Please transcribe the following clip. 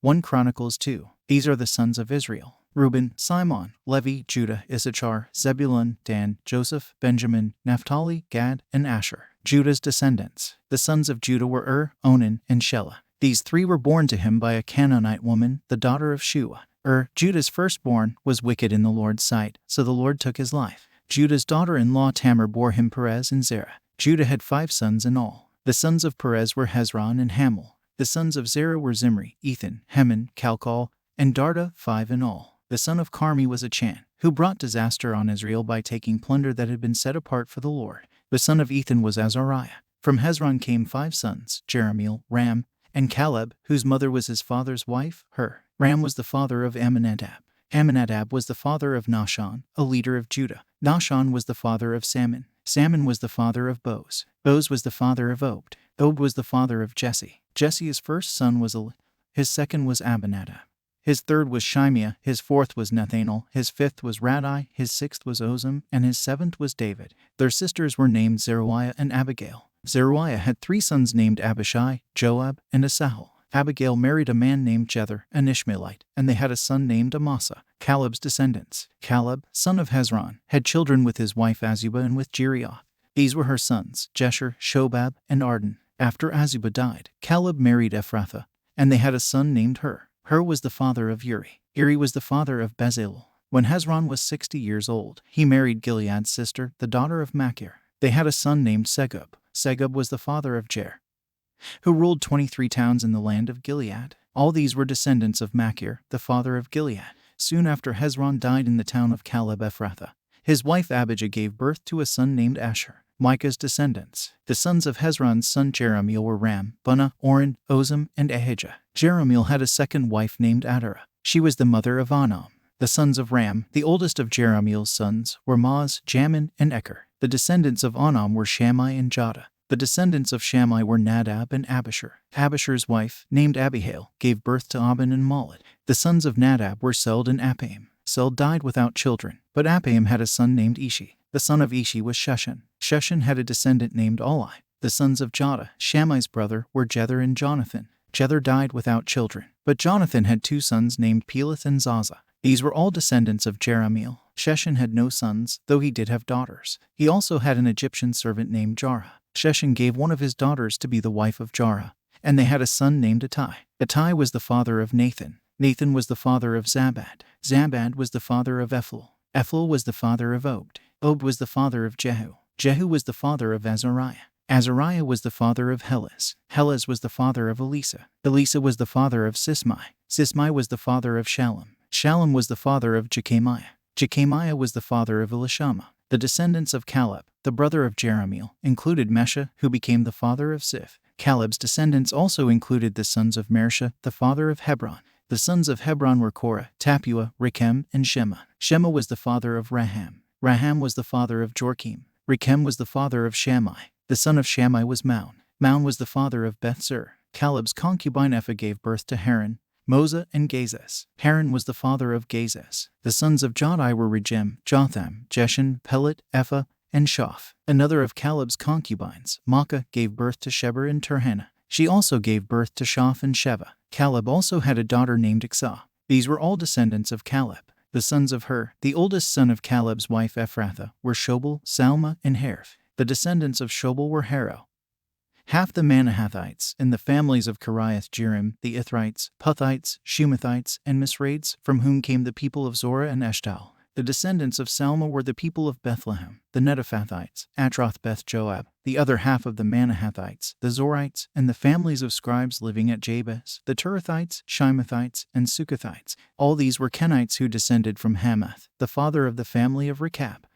1 Chronicles 2. These are the sons of Israel: Reuben, Simon, Levi, Judah, Issachar, Zebulun, Dan, Joseph, Benjamin, Naphtali, Gad, and Asher. Judah's descendants. The sons of Judah were Onan, and Shelah. These three were born to him by a Canaanite woman, the daughter of Shua. Judah's firstborn, was wicked in the Lord's sight, so the Lord took his life. Judah's daughter-in-law Tamar bore him Perez and Zerah. Judah had 5 sons in all. The sons of Perez were Hezron and Hamul. The sons of Zerah were Zimri, Ethan, Heman, Calcol, and Darda, 5 in all. The son of Carmi was Achan, who brought disaster on Israel by taking plunder that had been set apart for the Lord. The son of Ethan was Azariah. From Hezron came 5 sons, Jerahmeel, Ram, and Caleb, whose mother was his father's wife, Ram was the father of Amminadab. Amminadab was the father of Nahshon, a leader of Judah. Nahshon was the father of Salmon. Salmon was the father of Boaz. Boaz was the father of Obed. Obed was the father of Jesse. Jesse's first son was Eli. His second was Abinadab. His third was Shimea. His fourth was Nethanel. His fifth was Radai. His sixth was Ozem. And his seventh was David. Their sisters were named Zeruiah and Abigail. Zeruiah had 3 sons named Abishai, Joab, and Asahel. Abigail married a man named Jether, an Ishmaelite, and they had a son named Amasa. Caleb's descendants. Caleb, son of Hezron, had children with his wife Azubah and with Jerioth. These were her sons, Jesher, Shobab, and Arden. After Azubah died, Caleb married Ephrathah, and they had a son named Hur. Hur was the father of Uri. Uri was the father of Bezalel. When Hezron was 60 years old, he married Gilead's sister, the daughter of Machir. They had a son named Segub. Segub was the father of Jair, who ruled 23 towns in the land of Gilead. All these were descendants of Machir, the father of Gilead. Soon after Hezron died in the town of Caleb Ephrathah, his wife Abijah gave birth to a son named Asher. Micah's descendants. The sons of Hezron's son Jerahmeel were Ram, Bunah, Oren, Ozem, and Ahijah. Jerahmeel had a second wife named Adara. She was the mother of Anam. The sons of Ram, the oldest of Jerahmeel's sons, were Maz, Jamin, and Eker. The descendants of Anam were Shammai and Jada. The descendants of Shammai were Nadab and Abishur. Abishur's wife, named Abihail, gave birth to Abin and Malad. The sons of Nadab were Seld and Appaim. Seld died without children, but Appaim had a son named Ishi. The son of Ishi was Sheshan. Sheshan had a descendant named Olai. The sons of Jada, Shammai's brother, were Jether and Jonathan. Jether died without children, but Jonathan had 2 sons named Peleth and Zaza. These were all descendants of Jerahmeel. Sheshan had no sons, though he did have daughters. He also had an Egyptian servant named Jarah. Sheshan gave one of his daughters to be the wife of Jarah, and they had a son named Attai. Attai was the father of Nathan. Nathan was the father of Zabad. Zabad was the father of Ephlal. Ephlal was the father of Obed. Obed was the father of Jehu. Jehu was the father of Azariah. Azariah was the father of Helez. Helez was the father of Elisa. Elisa was the father of Sismai. Sismai was the father of Shallum. Shallum was the father of Jechamiah. Jechamiah was the father of Elishama. The descendants of Caleb, the brother of Jerahmeel, included Mesha, who became the father of Sif. Caleb's descendants also included the sons of Mersha, the father of Hebron. The sons of Hebron were Korah, Tapua, Rechem, and Shema. Shema was the father of Raham. Raham was the father of Jorkim. Rechem was the father of Shammai. The son of Shammai was Maun. Maun was the father of Bethzur. Caleb's concubine Ephah gave birth to Haran, Moza, and Gazes. Haran was the father of Gazes. The sons of Jadai were Regem, Jotham, Jeshan, Pelet, Ephah, and Shaph. Another of Caleb's concubines, Maacah, gave birth to Sheber and Turhana. She also gave birth to Shaph and Sheva. Caleb also had a daughter named Iksah. These were all descendants of Caleb. The sons of Hur, the oldest son of Caleb's wife Ephrathah, were Shobal, Salma, and Hariph. The descendants of Shobal were Harrow. Half the Manahathites, in the families of Kiriath Jearim, the Ithrites, Puthites, Shumathites, and Misraites, from whom came the people of Zorah and Eshtal. The descendants of Salma were the people of Bethlehem, the Netophathites, Atroth Beth Joab, the other half of the Manahathites, the Zorites, and the families of scribes living at Jabez, the Turathites, Shimathites, and Sukathites. All these were Kenites who descended from Hamath, the father of the family of Rechab.